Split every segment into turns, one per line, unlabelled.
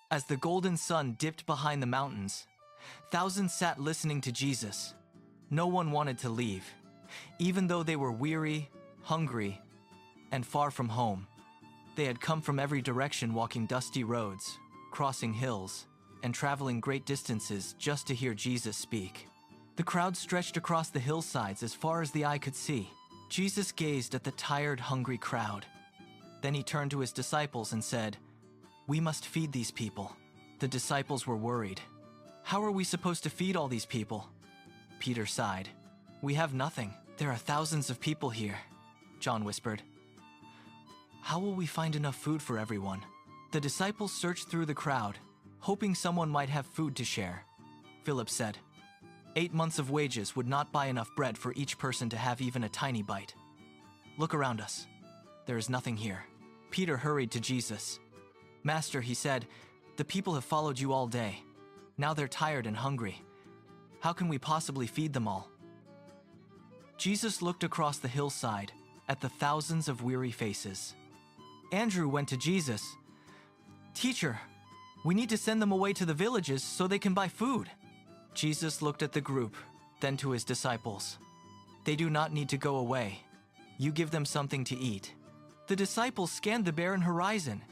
As the golden sun dipped behind the mountains, thousands sat listening to Jesus. No one wanted to leave, even though they were weary, hungry, and far from home. They had come from every direction, walking dusty roads, crossing hills, and traveling great distances just to hear Jesus speak. The crowd stretched across the hillsides as far as the eye could see. Jesus gazed at the tired, hungry crowd. Then he turned to his disciples and said, "We must feed these people." The disciples were worried. "How are we supposed to feed all these people?" Peter sighed. "We have nothing. There are thousands of people here," John whispered. "How will we find enough food for everyone?" The disciples searched through the crowd, hoping someone might have food to share. Philip said, 8 months of wages would not buy enough bread for each person to have even a tiny bite. Look around us. There is nothing here." Peter hurried to Jesus. "Master," he said, "the people have followed you all day. Now they're tired and hungry. How can we possibly feed them all?" Jesus looked across the hillside at the thousands of weary faces. Andrew went to Jesus. "Teacher, we need to send them away to the villages so they can buy food." Jesus looked at the group, then to his disciples. "They do not need to go away. You give them something to eat." The disciples scanned the barren horizon,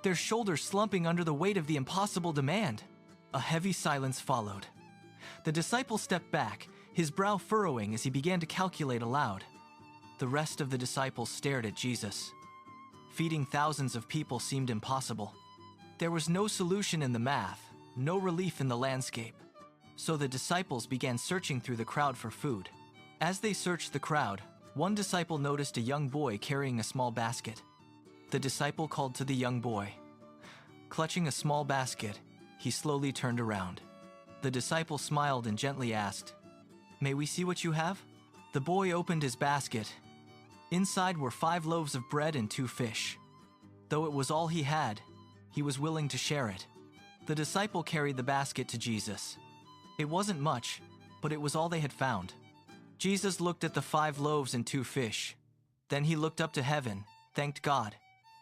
their shoulders slumping under the weight of the impossible demand. A heavy silence followed. The disciple stepped back, his brow furrowing as he began to calculate aloud. The rest of the disciples stared at Jesus. Feeding thousands of people seemed impossible. There was no solution in the math, no relief in the landscape. So the disciples began searching through the crowd for food. As they searched the crowd, one disciple noticed a young boy carrying a small basket. The disciple called to the young boy. Clutching a small basket, he slowly turned around. The disciple smiled and gently asked, "May we see what you have?" The boy opened his basket. Inside were 5 loaves of bread and 2 fish. Though it was all he had, he was willing to share it. The disciple carried the basket to Jesus. It wasn't much, but it was all they had found. Jesus looked at the 5 loaves and 2 fish. Then he looked up to heaven, thanked God,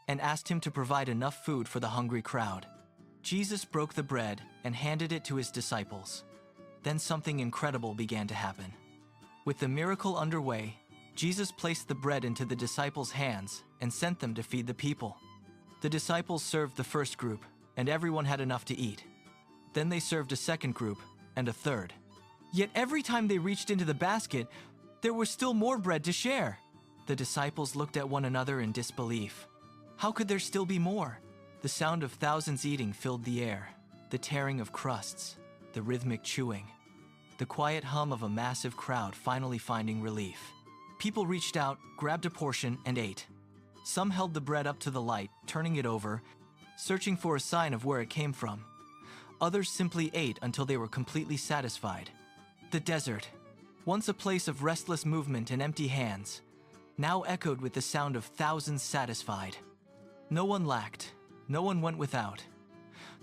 and asked him to provide enough food for the hungry crowd. Jesus broke the bread and handed it to his disciples. Then something incredible began to happen. With the miracle underway, Jesus placed the bread into the disciples' hands and sent them to feed the people. The disciples served the first group, and everyone had enough to eat. Then they served a second group and a third. Yet every time they reached into the basket, there was still more bread to share. The disciples looked at one another in disbelief. How could there still be more? The sound of thousands eating filled the air, the tearing of crusts, the rhythmic chewing, the quiet hum of a massive crowd finally finding relief. People reached out, grabbed a portion, and ate. Some held the bread up to the light, turning it over, searching for a sign of where it came from. Others simply ate until they were completely satisfied. The desert, once a place of restless movement and empty hands, now echoed with the sound of thousands satisfied. No one lacked, no one went without.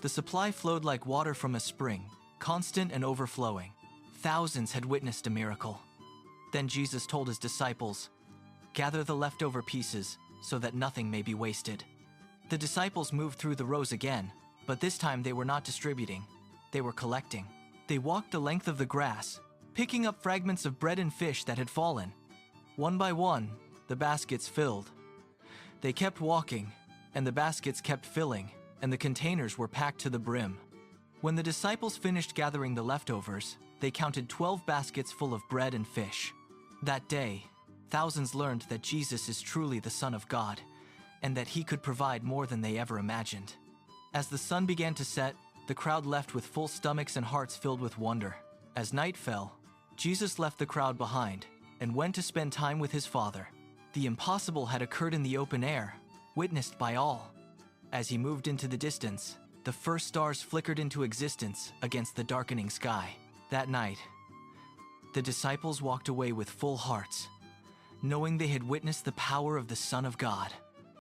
The supply flowed like water from a spring, constant and overflowing. Thousands had witnessed a miracle. Then Jesus told his disciples, "Gather the leftover pieces so that nothing may be wasted." The disciples moved through the rows again, but this time they were not distributing, they were collecting. They walked the length of the grass, picking up fragments of bread and fish that had fallen. One by one, the baskets filled. They kept walking, and the baskets kept filling, and the containers were packed to the brim. When the disciples finished gathering the leftovers, they counted 12 baskets full of bread and fish. That day, thousands learned that Jesus is truly the Son of God, and that he could provide more than they ever imagined. As the sun began to set, the crowd left with full stomachs and hearts filled with wonder. As night fell, Jesus left the crowd behind and went to spend time with his Father. The impossible had occurred in the open air, witnessed by all. As he moved into the distance, the first stars flickered into existence against the darkening sky. That night, the disciples walked away with full hearts, knowing they had witnessed the power of the Son of God.